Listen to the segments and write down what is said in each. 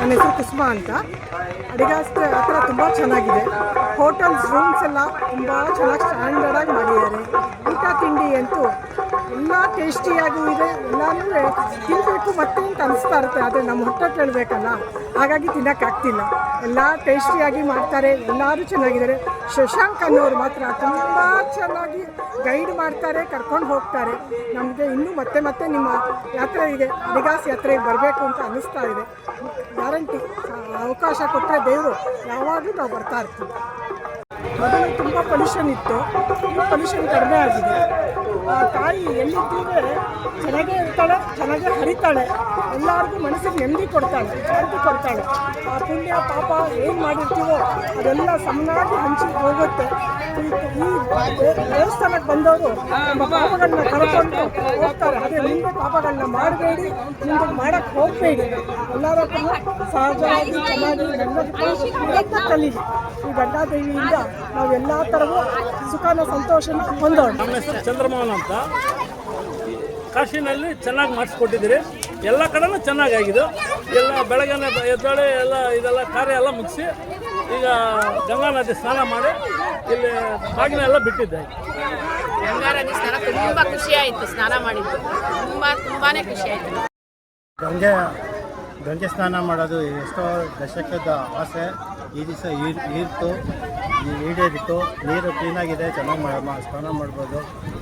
ನನ್ನ ಹೆಸರು ಕುಸುಮ ಅಂತ. ಅಡಿಗಾಸ್ ಹತ್ರ ತುಂಬ ಚೆನ್ನಾಗಿದೆ. ಹೋಟೆಲ್ಸ್ ರೂಮ್ಸ್ ಎಲ್ಲ ತುಂಬ ಚೆನ್ನಾಗಿ ಸ್ಟ್ಯಾಂಡರ್ಡಾಗಿ ಮಾಡಿದ್ದಾರೆ. ಊಟ ತಿಂಡಿ ಅಂತೂ ಎಲ್ಲ ಟೇಸ್ಟಿಯಾಗೂ ಇದೆ. ಎಲ್ಲನೂ ತಿನ್ನಬೇಕು ಮತ್ತೆ ಅಂತ ಅನಿಸ್ತಾ ಇರುತ್ತೆ. ಆದರೆ ನಮ್ಮ ಹೊಟ್ಟೆ ಕೇಳಬೇಕಲ್ಲ, ಹಾಗಾಗಿ ತಿನ್ನೋಕ್ಕಾಗ್ತಿಲ್ಲ. ಎಲ್ಲ ಟೇಸ್ಟಿಯಾಗಿ ಮಾಡ್ತಾರೆ, ಎಲ್ಲರೂ ಚೆನ್ನಾಗಿದ್ದಾರೆ. ಶಶಾಂಕ್ ಅನ್ನೋರು ಮಾತ್ರ ತುಂಬ ಚೆನ್ನಾಗಿ ಗೈಡ್ ಮಾಡ್ತಾರೆ, ಕರ್ಕೊಂಡು ಹೋಗ್ತಾರೆ. ನಮಗೆ ಇನ್ನೂ ಮತ್ತೆ ಮತ್ತೆ ನಿಮ್ಮ ಯಾತ್ರೆಗೆ ಅಡಿಗಾಸ್ ಯಾತ್ರೆಗೆ ಬರಬೇಕು ಅಂತ ಅನ್ನಿಸ್ತಾ ಇದೆ. ಗ್ಯಾರಂಟಿ ಅವಕಾಶ ಕೊಟ್ಟರೆ ದೇವರು ಯಾವಾಗಲೂ ನಾವು ಬರ್ತಾ ಇರ್ತೀವಿ. ಮೊದಲು ತುಂಬ ಪೊಲ್ಯೂಷನ್ ಇತ್ತು, ಈಗ ಪೊಲ್ಯೂಷನ್ ಕಡಿಮೆ ಆಗಿದೆ. ತಾಯಿ ಎಲ್ಲಿದ್ದೀವಿ ಚೆನ್ನಾಗೇ ಇರ್ತಾಳೆ, ಚೆನ್ನಾಗೇ ಹರಿತಾಳೆ, ಎಲ್ಲರಿಗೂ ಮನಸ್ಸಿಗೆ ನೆಮ್ಮದಿ ಕೊಡ್ತಾಳೆ, ಶಾಂತಿ ಕೊಡ್ತಾಳೆ. ಆ ಪುಣ್ಯ ಪಾಪ ಏನು ಮಾಡಿರ್ತೀವೋ ಅದೆಲ್ಲ ಸಮನಾಗಿ ಹಂಚಿ ಹೋಗುತ್ತೆ. ಈ ದೇವಸ್ಥಾನಕ್ಕೆ ಬಂದವರು ನಮ್ಮ ಪಾಪಗಳನ್ನ ಕರ್ಕೊಂಡು ಹೋಗ್ತಾರೆ. ಅದೇ ಮುಂದೆ ಪಾಪಗಳನ್ನ ಮಾಡಬೇಡಿ, ಮುಂದೆ ಮಾಡೋಕ್ಕೆ ಹೋಗಬೇಡಿ. ಎಲ್ಲರ ಸಹಜವಾಗಿ ಚೆನ್ನಾಗಿ ನೆಮ್ಮದಿ ಕಲೀಲಿ. ಈ ಗಂಗಾದೇವಿಯಿಂದ ನಾವು ಎಲ್ಲ ಥರವೂ ಸುಖನ ಸಂತೋಷನ ಹೊಂದೋಣ. ನಮ್ಮ ಹೆಸರು ಚಂದ್ರಮೋಹನ್ ಅಂತ. ಕಾಶಿನಲ್ಲಿ ಚೆನ್ನಾಗಿ ಮಾಡಿಸ್ಕೊಟ್ಟಿದ್ದೀರಿ, ಎಲ್ಲ ಕಡೆನೂ ಚೆನ್ನಾಗಾಗಿದೆ. ಎಲ್ಲ ಬೆಳಗ್ಗೆ ಎದ್ದೇಳಿ ಎಲ್ಲ ಇದೆಲ್ಲ ಕಾರ್ಯ ಎಲ್ಲ ಮುಗಿಸಿ ಈಗ ಗಂಗಾ ನದಿ ಸ್ನಾನ ಮಾಡಿ ಇಲ್ಲಿ ಬಾಗಿನ ಎಲ್ಲ ಬಿಟ್ಟಿದ್ದೆ. ಗಂಗಾ ನದಿ ಸ್ನಾನ ತುಂಬ ಖುಷಿ ಆಯಿತು. ಸ್ನಾನ ಮಾಡಿದ್ದು ತುಂಬಾ ಖುಷಿ ಆಯಿತು. ಗಂಗೆ ಸ್ನಾನ ಮಾಡೋದು ಎಷ್ಟೋ ದಶಕದ ಆಸೆ ಈ ದಿವಸ ಈಡೇರಿತ್ತು. ನೀರು ಕ್ಲೀನಾಗಿದೆ, ಚೆನ್ನಾಗಿ ಸ್ನಾನ ಮಾಡ್ಬೋದು.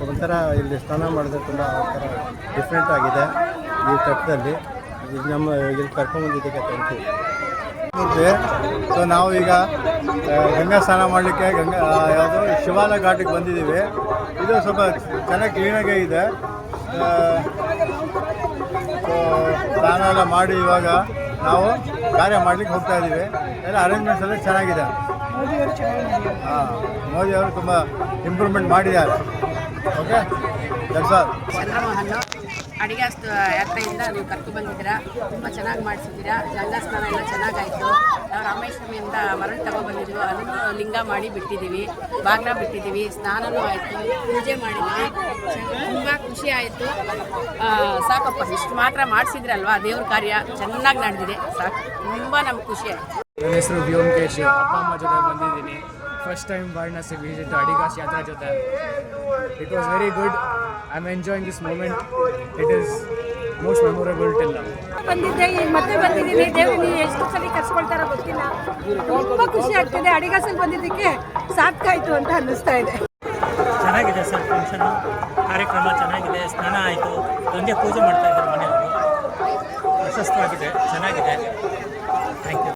ಒಂಥರ ಇಲ್ಲಿ ಸ್ನಾನ ಮಾಡಿದ್ರೆ ತುಂಬ ಒಂಥರ ಡಿಫ್ರೆಂಟ್ ಆಗಿದೆ ಈ ತಟ್ಟದಲ್ಲಿ. ನಮ್ಮ ಇಲ್ಲಿ ಕರ್ಕೊಂಡ್ಬಂದಿದ್ದಕ್ಕೆ ಥ್ಯಾಂಕ್ ಯು. ಸೊ ನಾವು ಈಗ ಗಂಗಾ ಸ್ನಾನ ಮಾಡಲಿಕ್ಕೆ ಯಾವುದು ಶಿವಾಲ ಘಾಟಿಗೆ ಬಂದಿದ್ದೀವಿ. ಇದು ಸ್ವಲ್ಪ ಚೆನ್ನಾಗಿ ಕ್ಲೀನಾಗೇ ಇದೆ. ಸೊ ಸ್ನಾನ ಎಲ್ಲ ಮಾಡಿ ಇವಾಗ ನಾವು ಕಾರ್ಯ ಮಾಡಲಿಕ್ಕೆ ಹೋಗ್ತಾ ಇದ್ದೀವಿ. ಎಲ್ಲ ಅರೇಂಜ್ಮೆಂಟ್ಸ್ ಎಲ್ಲ ಚೆನ್ನಾಗಿದೆ. ಮೋದಿಯವರು ತುಂಬ ಇಂಪ್ರೂವ್ಮೆಂಟ್ ಮಾಡಿದ್ದಾರೆ. Okay, that's all. Chandramohan, Adigas ಯಾತ್ರೆಯಿಂದ ನೀವು ಕರ್ಕೊಂಡು ಬಂದಿದ್ದೀರಾ, ತುಂಬ ಚೆನ್ನಾಗಿ ಮಾಡಿಸಿದ್ದೀರಾ. ಗಂಗಾ ಸ್ನಾನ ಎಲ್ಲ ಚೆನ್ನಾಗಾಯಿತು. ನಾವು ರಾಮೇಶ್ವರಮಿಂದ ಮರಳು ತಗೊಬಂದಿದ್ವಿ, ಅದನ್ನು ಲಿಂಗ ಮಾಡಿ ಬಿಟ್ಟಿದ್ದೀವಿ, ಬಾಗ್ನ ಬಿಟ್ಟಿದ್ದೀವಿ, ಸ್ನಾನವೂ ಆಯಿತು, ಪೂಜೆ ಮಾಡಿದ್ವಿ. ತುಂಬ ಖುಷಿ ಆಯಿತು. ಸಾಕಪ್ಪ, ಇಷ್ಟು ಮಾತ್ರ ಮಾಡಿಸಿದ್ರಲ್ವಾ, ದೇವ್ರ ಕಾರ್ಯ ಚೆನ್ನಾಗಿ ನಡೆದಿದೆ, ಸಾಕು. ತುಂಬ ನಮ್ಗೆ ಖುಷಿ ಆಯಿತು. ನನ್ನ ಹೆಸರು ವ್ಯೋಮಕೇಶ್. ಅಪ್ಪ ಅಮ್ಮ ಜೊತೆ ಬಂದಿದ್ದೀನಿ. First time Varanasi visit Adigas Yatra ಜೊತೆ. It was very good. I am enjoying this moment. It is most memorable till now. ಬಂದಿದ್ದೆ, ಈಗ ಮತ್ತೆ ಬಂದಿದ್ದೀನಿ. ದೇವರು ನೀವು ಎಷ್ಟು ಸಲ ಕರ್ಸ್ಕೊಳ್ತಾರೋ ಗೊತ್ತಿಲ್ಲ. ತುಂಬ ಖುಷಿ ಆಗ್ತಿದೆ. ಅಡಿಗಾಸಲ್ಲಿ ಬಂದಿದ್ದಕ್ಕೆ ಸಾಕಾಯಿತು ಅಂತ ಅನ್ನಿಸ್ತಾ ಇದೆ. ಚೆನ್ನಾಗಿದೆ ಸರ್, ಫಂಕ್ಷನು ಕಾರ್ಯಕ್ರಮ ಚೆನ್ನಾಗಿದೆ. ಸ್ನಾನ ಆಯಿತು, ಗಂಗೆ ಪೂಜೆ ಮಾಡ್ತಾ ಇದ್ದಾರೆ ಮನೆಯವರು. ಪ್ರಶಸ್ತವಾಗಿದೆ, ಚೆನ್ನಾಗಿದೆ. Thank you.